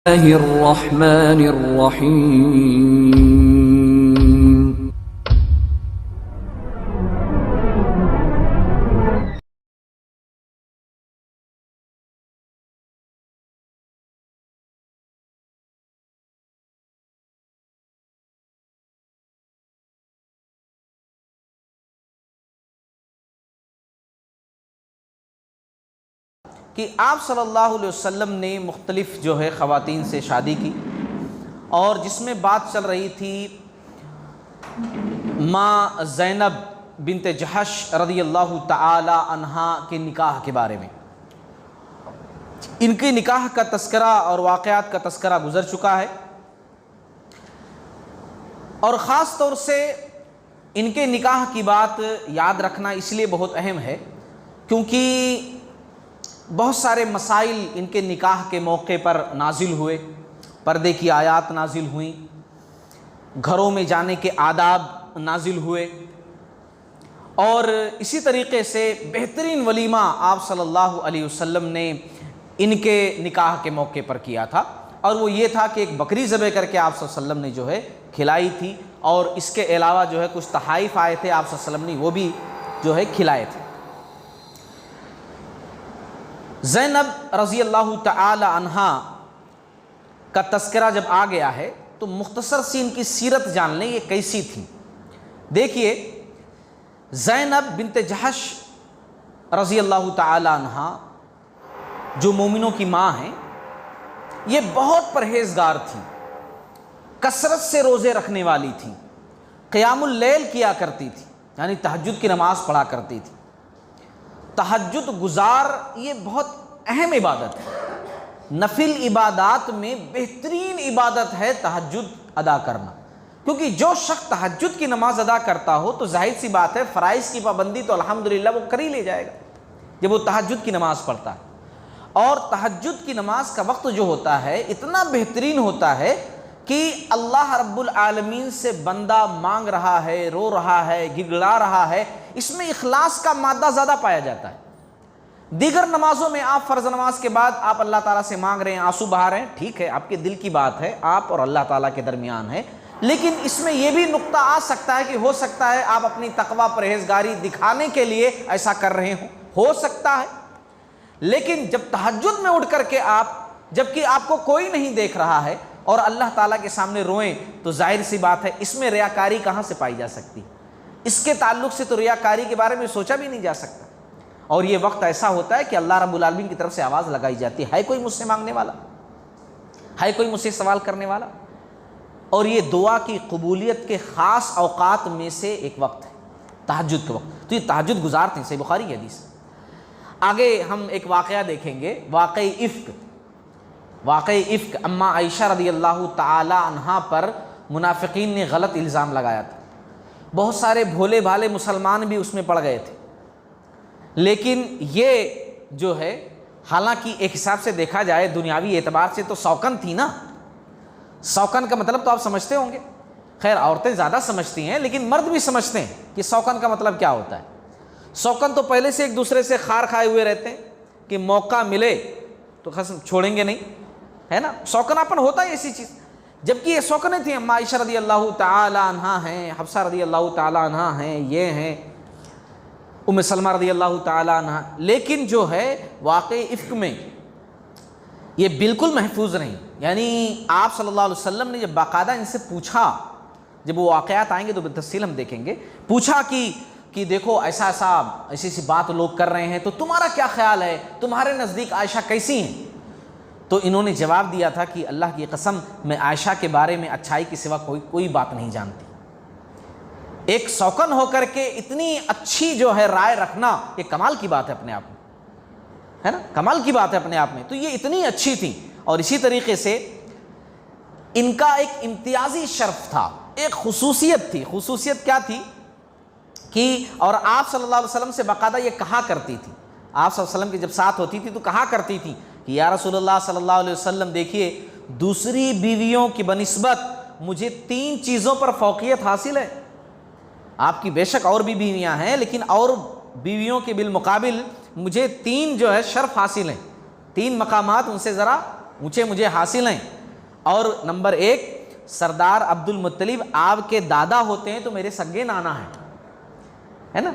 الرحمن الرحیم. کہ آپ صلی اللہ علیہ وسلم نے مختلف جو ہے خواتین سے شادی کی، اور جس میں بات چل رہی تھی ماں زینب بنت جحش رضی اللہ تعالی عنہا کے نکاح کے بارے میں. ان کے نکاح کا تذکرہ اور واقعات کا تذکرہ گزر چکا ہے، اور خاص طور سے ان کے نکاح کی بات یاد رکھنا اس لیے بہت اہم ہے کیونکہ بہت سارے مسائل ان کے نکاح کے موقع پر نازل ہوئے، پردے کی آیات نازل ہوئیں، گھروں میں جانے کے آداب نازل ہوئے، اور اسی طریقے سے بہترین ولیمہ آپ صلی اللہ علیہ وسلم نے ان کے نکاح کے موقع پر کیا تھا، اور وہ یہ تھا کہ ایک بکری ذبح کر کے آپ صلی اللہ علیہ وسلم نے جو ہے کھلائی تھی، اور اس کے علاوہ جو ہے کچھ تحائف آئے تھے آپ صلی اللہ علیہ وسلم نے وہ بھی جو ہے کھلائے تھے. زینب رضی اللہ تعالی عنہا کا تذکرہ جب آ گیا ہے تو مختصر سی ان کی سیرت جان لیں یہ کیسی تھی. دیکھیے، زینب بنت جحش رضی اللہ تعالی عنہا جو مومنوں کی ماں ہیں، یہ بہت پرہیزگار تھی، کثرت سے روزے رکھنے والی تھی، قیام اللیل کیا کرتی تھی، یعنی تہجد کی نماز پڑھا کرتی تھی. تہجد گزار یہ بہت اہم عبادت ہے، نفل عبادات میں بہترین عبادت ہے تہجد ادا کرنا، کیونکہ جو شخص تہجد کی نماز ادا کرتا ہو تو ظاہر سی بات ہے فرائض کی پابندی تو الحمدللہ وہ کر ہی لے جائے گا جب وہ تہجد کی نماز پڑھتا ہے. اور تہجد کی نماز کا وقت جو ہوتا ہے اتنا بہترین ہوتا ہے کہ اللہ رب العالمین سے بندہ مانگ رہا ہے، رو رہا ہے، گڑگڑا رہا ہے، اس میں اخلاص کا مادہ زیادہ پایا جاتا ہے. دیگر نمازوں میں آپ فرض نماز کے بعد آپ اللہ تعالیٰ سے مانگ رہے ہیں، آنسو بہا رہے ہیں، ٹھیک ہے، آپ کے دل کی بات ہے، آپ اور اللہ تعالیٰ کے درمیان ہے، لیکن اس میں یہ بھی نقطہ آ سکتا ہے کہ ہو سکتا ہے آپ اپنی تقوی پرہیزگاری دکھانے کے لیے ایسا کر رہے ہوں، ہو سکتا ہے. لیکن جب تہجد میں اٹھ کر کے آپ، جبکہ آپ کو کوئی نہیں دیکھ رہا ہے اور اللہ تعالیٰ کے سامنے روئیں تو ظاہر سی بات ہے اس میں ریاکاری کہاں سے پائی جا سکتی؟ اس کے تعلق سے تو ریاکاری کے بارے میں سوچا بھی نہیں جا سکتا. اور یہ وقت ایسا ہوتا ہے کہ اللہ رب العالمین کی طرف سے آواز لگائی جاتی ہے کوئی مجھ سے مانگنے والا، ہے کوئی مجھ سے سوال کرنے والا. اور یہ دعا کی قبولیت کے خاص اوقات میں سے ایک وقت ہے تہجد کا وقت. تو یہ تہجد گزار تھے، صحیح بخاری کی حدیث. آگے ہم ایک واقعہ دیکھیں گے، واقعی افک اما عائشہ رضی اللہ تعالی عنہا پر منافقین نے غلط الزام لگایا تھا. بہت سارے بھولے بھالے مسلمان بھی اس میں پڑ گئے تھے، لیکن یہ جو ہے حالانکہ ایک حساب سے دیکھا جائے دنیاوی اعتبار سے تو سوکن تھی نا. سوکن کا مطلب تو آپ سمجھتے ہوں گے، خیر عورتیں زیادہ سمجھتی ہیں لیکن مرد بھی سمجھتے ہیں کہ سوکن کا مطلب کیا ہوتا ہے. سوکن تو پہلے سے ایک دوسرے سے خار کھائے ہوئے رہتے ہیں کہ موقع ملے تو قسم چھوڑیں گے نہیں، ہے نا. سوکناپن ہوتا ہے ایسی چیز. جبکہ یہ سوکنے تھیں، اما عائشہ رضی اللہ تعالی عنہا ہیں، حفصہ رضی اللہ تعالی عنہا ہیں، یہ ہیں ام سلمہ رضی اللہ تعالی عنہا. لیکن جو ہے واقعی افک میں یہ بالکل محفوظ نہیں. یعنی آپ صلی اللہ علیہ وسلم نے جب باقاعدہ ان سے پوچھا، جب وہ واقعات آئیں گے تو بالتفصیل ہم دیکھیں گے، پوچھا کہ دیکھو ایسی بات لوگ کر رہے ہیں تو تمہارا کیا خیال ہے، تمہارے نزدیک عائشہ کیسی ہیں؟ تو انہوں نے جواب دیا تھا کہ اللہ کی قسم میں عائشہ کے بارے میں اچھائی کے سوا کوئی بات نہیں جانتی. ایک سوکن ہو کر کے اتنی اچھی جو ہے رائے رکھنا یہ کمال کی بات ہے اپنے آپ میں، ہے نا، کمال کی بات ہے اپنے آپ میں. تو یہ اتنی اچھی تھی. اور اسی طریقے سے ان کا ایک امتیازی شرف تھا، ایک خصوصیت تھی. خصوصیت کیا تھی کہ اور آپ صلی اللہ علیہ وسلم سے باقاعدہ یہ کہا کرتی تھی، آپ صلی اللہ علیہ وسلم کی جب ساتھ ہوتی تھی تو کہا کرتی تھی کہ یا رسول اللہ صلی اللہ علیہ وسلم دیکھیے دوسری بیویوں کی بنسبت مجھے 3 چیزوں پر فوقیت حاصل ہے. آپ کی بے شک اور بھی بیویاں ہیں لیکن اور بیویوں کے بالمقابل مجھے 3 جو ہے شرف حاصل ہیں، 3 مقامات ان سے ذرا اونچے مجھے حاصل ہیں. اور نمبر 1 سردار عبد المطلب آپ کے دادا ہوتے ہیں تو میرے سگے نانا ہیں، ہے نا،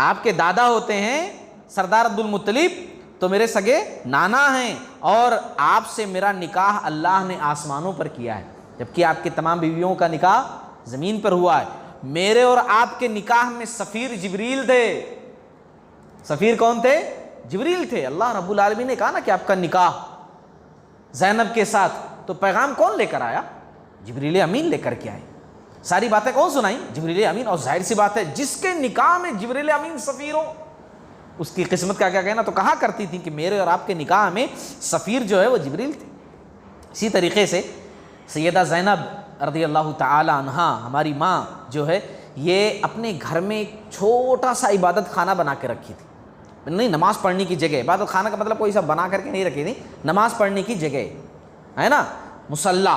آپ کے دادا ہوتے ہیں سردار عبد المطلب تو میرے سگے نانا ہیں، اور آپ سے میرا نکاح اللہ نے آسمانوں پر کیا ہے، جبکہ آپ کی تمام بیویوں کا نکاح زمین پر ہوا ہے۔ میرے اور آپ کے نکاح میں سفیر جبریل تھے۔ سفیر کون تھے؟ جبریل تھے۔ اللہ رب العالمین نے کہا نا کہ آپ کا نکاح زینب کے ساتھ، تو پیغام کون لے کر آیا؟ جبریل امین لے کر کے آئے۔ ساری باتیں کون سنائیں؟ جبریل امین۔ اور ظاہر سی بات ہے جس کے نکاح میں جبریل امین سفیر ہو اس کی قسمت کا کیا کہنا، تو کہا کرتی تھی کہ میرے اور آپ کے نکاح میں سفیر جو ہے وہ جبریل تھے۔ اسی طریقے سے سیدہ زینب رضی اللہ تعالی عنہا ہماری ماں جو ہے یہ اپنے گھر میں ایک چھوٹا سا عبادت خانہ بنا کے رکھی تھی، نہیں نماز پڑھنے کی جگہ، عبادت خانہ کا مطلب کوئی سا بنا کر کے نہیں رکھی تھی، نماز پڑھنے کی جگہ ہے نا، مصلی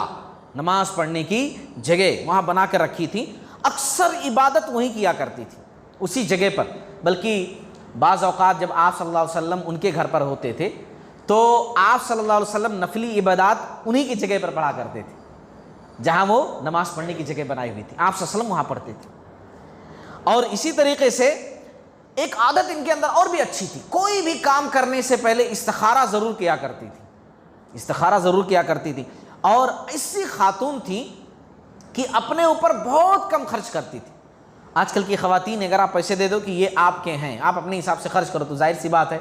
نماز پڑھنے کی جگہ وہاں بنا کر رکھی تھی، اکثر عبادت وہیں کیا کرتی تھی اسی جگہ پر۔ بلکہ بعض اوقات جب آپ صلی اللہ علیہ وسلم ان کے گھر پر ہوتے تھے تو آپ صلی اللہ علیہ وسلم نفلی عبادات انہی کی جگہ پر پڑھا کرتے تھے جہاں وہ نماز پڑھنے کی جگہ بنائی ہوئی تھی، آپ صلی اللہ علیہ وسلم وہاں پڑھتے تھے۔ اور اسی طریقے سے ایک عادت ان کے اندر اور بھی اچھی تھی، کوئی بھی کام کرنے سے پہلے استخارہ ضرور کیا کرتی تھی، استخارہ ضرور کیا کرتی تھی۔ اور ایسی خاتون تھی کہ اپنے اوپر بہت کم خرچ کرتی تھی۔ آج کل کی خواتین اگر آپ پیسے دے دو کہ یہ آپ کے ہیں، آپ اپنے حساب سے خرچ کرو، تو ظاہر سی بات ہے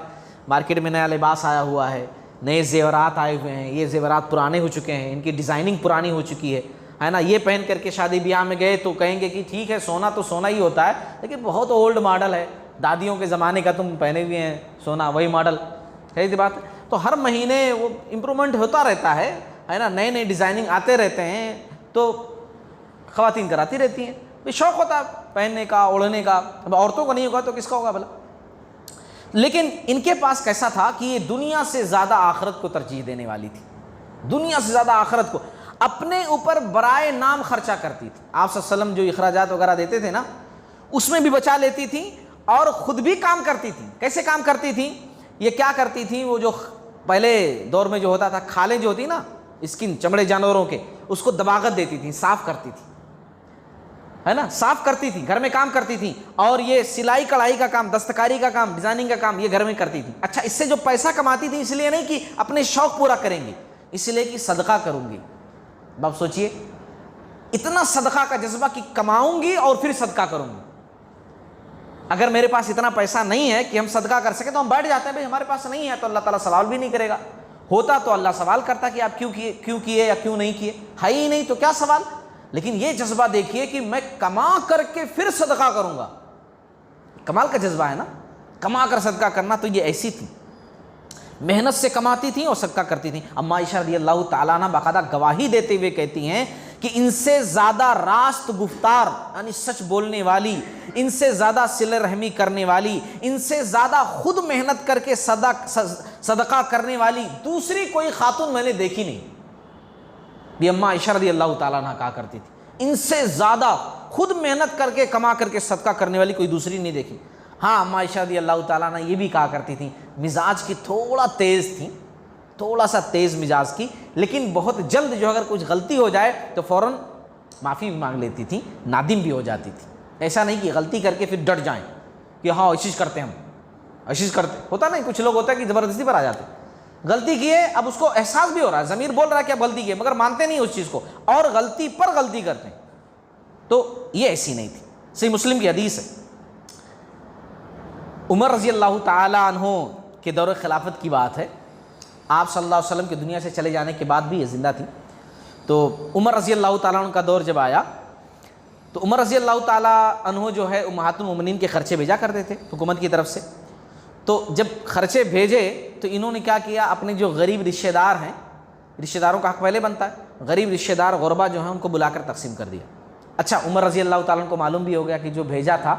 مارکیٹ میں نیا لباس آیا ہوا ہے، نئے زیورات آئے ہوئے ہیں، یہ زیورات پرانے ہو چکے ہیں، ان کی ڈیزائننگ پرانی ہو چکی ہے نا، یہ پہن کر کے شادی بیاہ میں گئے تو کہیں گے کہ ٹھیک ہے سونا تو سونا ہی ہوتا ہے لیکن بہت اولڈ ماڈل ہے، دادیوں کے زمانے کا تم پہنے ہوئے ہیں سونا، وہی ماڈل، صحیح سی بات ہے۔ تو ہر مہینے وہ امپرومنٹ ہوتا رہتا ہے نا، نئے نئے ڈیزائننگ آتے رہتے ہیں تو خواتین کراتی رہتی ہیں، شوق ہوتا ہے پہننے کا اوڑھنے کا، اب عورتوں کو نہیں ہوگا تو کس کا ہوگا بھلا۔ لیکن ان کے پاس کیسا تھا کہ یہ دنیا سے زیادہ آخرت کو ترجیح دینے والی تھی، دنیا سے زیادہ آخرت کو، اپنے اوپر برائے نام خرچہ کرتی تھی۔ آپ صلی اللہ علیہ وسلم جو اخراجات وغیرہ دیتے تھے نا اس میں بھی بچا لیتی تھی اور خود بھی کام کرتی تھی۔ کیسے کام کرتی تھی؟ یہ کیا کرتی تھی، وہ جو پہلے دور میں جو ہوتا تھا کھالیں جو ہوتی نا اسکن چمڑے جانوروں کے، اس کو دباغت دیتی تھی، صاف کرتی تھی، ہے نا، صاف کرتی تھی، گھر میں کام کرتی تھی، اور یہ سلائی کڑھائی کا کام، دستکاری کا کام، ڈیزائننگ کا کام یہ گھر میں کرتی تھی۔ اچھا، اس سے جو پیسہ کماتی تھی اس لیے نہیں کہ اپنے شوق پورا کریں گی، اس لیے کہ صدقہ کروں گی۔ اب سوچئے اتنا صدقہ کا جذبہ کہ کماؤں گی اور پھر صدقہ کروں گی۔ اگر میرے پاس اتنا پیسہ نہیں ہے کہ ہم صدقہ کر سکیں تو ہم بیٹھ جاتے ہیں، بھائی ہمارے پاس نہیں ہے تو اللہ تعالیٰ سوال بھی نہیں کرے گا، ہوتا تو اللہ سوال کرتا کہ آپ کیوں کیے یا کیوں نہیں کیے، ہے ہی نہیں تو کیا سوال۔ لیکن یہ جذبہ دیکھیے کہ میں کما کر کے پھر صدقہ کروں گا، کمال کا جذبہ ہے نا، کما کر صدقہ کرنا۔ تو یہ ایسی تھی، محنت سے کماتی تھیں اور صدقہ کرتی تھیں۔ اما عائشہ رضی اللہ تعالیٰ عنہ باقاعدہ گواہی دیتے ہوئے کہتی ہیں کہ ان سے زیادہ راست گفتار یعنی سچ بولنے والی، ان سے زیادہ صلہ رحمی کرنے والی، ان سے زیادہ خود محنت کر کے صدقہ کرنے والی دوسری کوئی خاتون میں نے دیکھی نہیں۔ یہ اما عائشہ رضی اللہ تعالیٰ عنہ کہا کرتی تھی ان سے زیادہ خود محنت کر کے کما کر کے صدقہ کرنے والی کوئی دوسری نہیں دیکھی۔ ہاں، اما عائشہ رضی اللہ تعالیٰ عنہ یہ بھی کہا کرتی تھیں، مزاج کی تھوڑا تیز تھیں، تھوڑا سا تیز مزاج کی، لیکن بہت جلد جو اگر کچھ غلطی ہو جائے تو فوراً معافی بھی مانگ لیتی تھیں، نادم بھی ہو جاتی تھی۔ ایسا نہیں کہ غلطی کر کے پھر ڈٹ جائیں کہ ہاں ایشش کرتے ہیں، ہم ایشش کرتے، ہوتا نہیں، کچھ لوگ ہوتا ہے کہ زبردستی پر آ جاتے، غلطی کی ہے، اب اس کو احساس بھی ہو رہا ہے، ضمیر بول رہا ہے کہ اب غلطی کی ہے، مگر مانتے نہیں اس چیز کو اور غلطی پر غلطی کرتے ہیں۔ تو یہ ایسی نہیں تھی۔ صحیح مسلم کی حدیث ہے، عمر رضی اللہ تعالی عنہ کے دور خلافت کی بات ہے، آپ صلی اللہ علیہ وسلم کی دنیا سے چلے جانے کے بعد بھی یہ زندہ تھی۔ تو عمر رضی اللہ تعالیٰ عنہ کا دور جب آیا تو عمر رضی اللہ تعالیٰ عنہ جو ہے امہات المومنین کے خرچے بھیجا کرتے تھے حکومت کی طرف سے۔ تو جب خرچے بھیجے تو انہوں نے کیا کیا، اپنے جو غریب رشتہ دار ہیں، رشتہ داروں کا حق پہلے بنتا ہے، غریب رشتہ دار غربا جو ہیں ان کو بلا کر تقسیم کر دیا۔ اچھا، عمر رضی اللہ تعالیٰ عنہ کو معلوم بھی ہو گیا کہ جو بھیجا تھا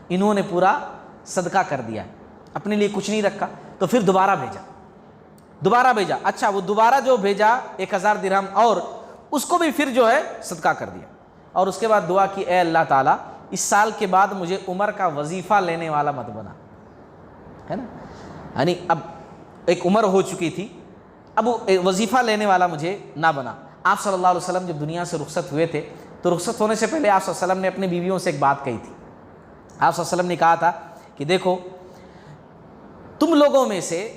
انہوں نے پورا صدقہ کر دیا، اپنے لیے کچھ نہیں رکھا، تو پھر دوبارہ بھیجا۔ اچھا، وہ دوبارہ جو بھیجا 1000 درہم اور اس کو بھی پھر جو ہے صدقہ کر دیا، اور اس کے بعد دعا کی، اے اللہ تعالیٰ اس سال کے بعد مجھے عمر کا وظیفہ لینے والا مت بنا، ہے نا، یعنی اب ایک عمر ہو چکی تھی، اب وہ وظیفہ لینے والا مجھے نہ بنا۔ آپ صلی اللہ علیہ وسلم جب دنیا سے رخصت ہوئے تھے تو رخصت ہونے سے پہلے آپ صلی اللہ علیہ وسلم نے اپنی بیویوں سے ایک بات کہی تھی۔ آپ صلی اللہ علیہ وسلم نے کہا تھا کہ دیکھو تم لوگوں میں سے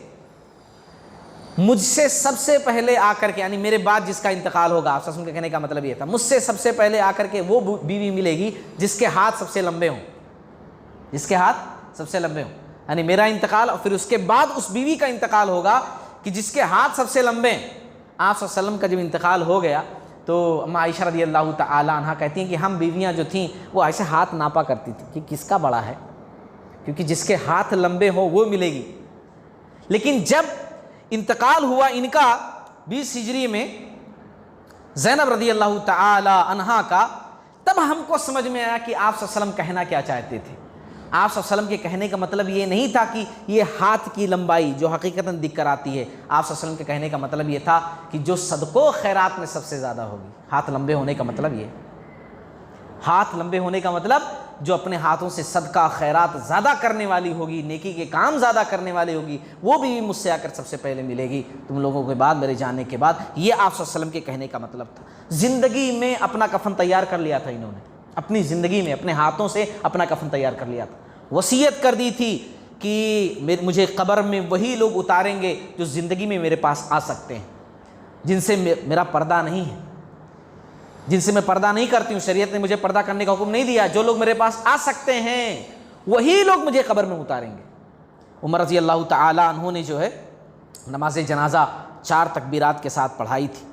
مجھ سے سب سے پہلے آ کر کے، یعنی میرے بعد جس کا انتقال ہوگا، آپ صلی اللہ علیہ وسلم کے کہنے کا مطلب یہ تھا، مجھ سے سب سے پہلے آ کر کے وہ بیوی ملے گی جس کے ہاتھ سب سے لمبے ہوں، جس کے ہاتھ سب سے لمبے ہوں، یعنی میرا انتقال اور پھر اس کے بعد اس بیوی کا انتقال ہوگا کہ جس کے ہاتھ سب سے لمبے ہیں۔ آپ صلی اللہ علیہ وسلم کا جب انتقال ہو گیا تو اما عائشہ رضی اللہ تعالی عنہ کہتی ہیں کہ ہم بیویاں جو تھیں وہ ایسے ہاتھ ناپا کرتی تھیں کہ کس کا بڑا ہے، کیونکہ جس کے ہاتھ لمبے ہوں وہ ملے گی۔ لیکن جب انتقال ہوا ان کا 20 ہجری میں زینب رضی اللہ تعالی عنہا کا، تب ہم کو سمجھ میں آیا کہ آپ صلی اللہ علیہ وسلم کہنا کیا چاہتے تھے۔ آپ صلی اللہ علیہ وسلم کے کہنے کا مطلب یہ نہیں تھا کہ یہ ہاتھ کی لمبائی جو حقیقتاً دکھ کر آتی ہے، آپ صلی اللہ علیہ وسلم کے کہنے کا مطلب یہ تھا کہ جو صدقوں خیرات میں سب سے زیادہ ہوگی۔ ہاتھ لمبے ہونے کا مطلب یہ، ہاتھ لمبے ہونے کا مطلب جو اپنے ہاتھوں سے صدقہ خیرات زیادہ کرنے والی ہوگی، نیکی کے کام زیادہ کرنے والی ہوگی، وہ بھی مجھ سے آ کر سب سے پہلے ملے گی تم لوگوں کے بعد، میرے جانے کے بعد۔ یہ آپ صلی اللہ علیہ وسلم کے کہنے کا مطلب تھا۔ زندگی میں اپنا کفن تیار کر لیا تھا انہوں نے، اپنی زندگی میں اپنے ہاتھوں سے اپنا کفن تیار کر لیا تھا۔ وصیت کر دی تھی کہ مجھے قبر میں وہی لوگ اتاریں گے جو زندگی میں میرے پاس آ سکتے ہیں، جن سے میرا پردہ نہیں ہے، جن سے میں پردہ نہیں کرتی ہوں، شریعت نے مجھے پردہ کرنے کا حکم نہیں دیا، جو لوگ میرے پاس آ سکتے ہیں وہی لوگ مجھے قبر میں اتاریں گے۔ عمر رضی اللہ تعالی عنہ نے جو ہے نماز جنازہ 4 تکبیرات کے ساتھ پڑھائی تھی،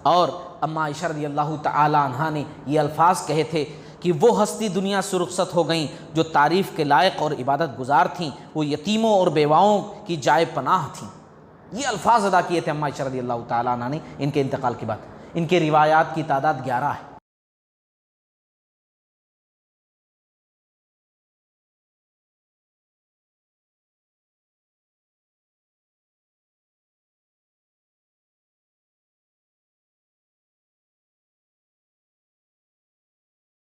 اور اما عائشہ رضی اللہ تعالی عنہا نے یہ الفاظ کہے تھے کہ وہ ہستی دنیا سے رخصت ہو گئیں جو تعریف کے لائق اور عبادت گزار تھیں، وہ یتیموں اور بیواؤں کی جائے پناہ تھیں۔ یہ الفاظ ادا کیے تھے اما عائشہ رضی اللہ تعالی عنہ نے ان کے انتقال کے بعد۔ ان کے روایات کی تعداد 11 ہے۔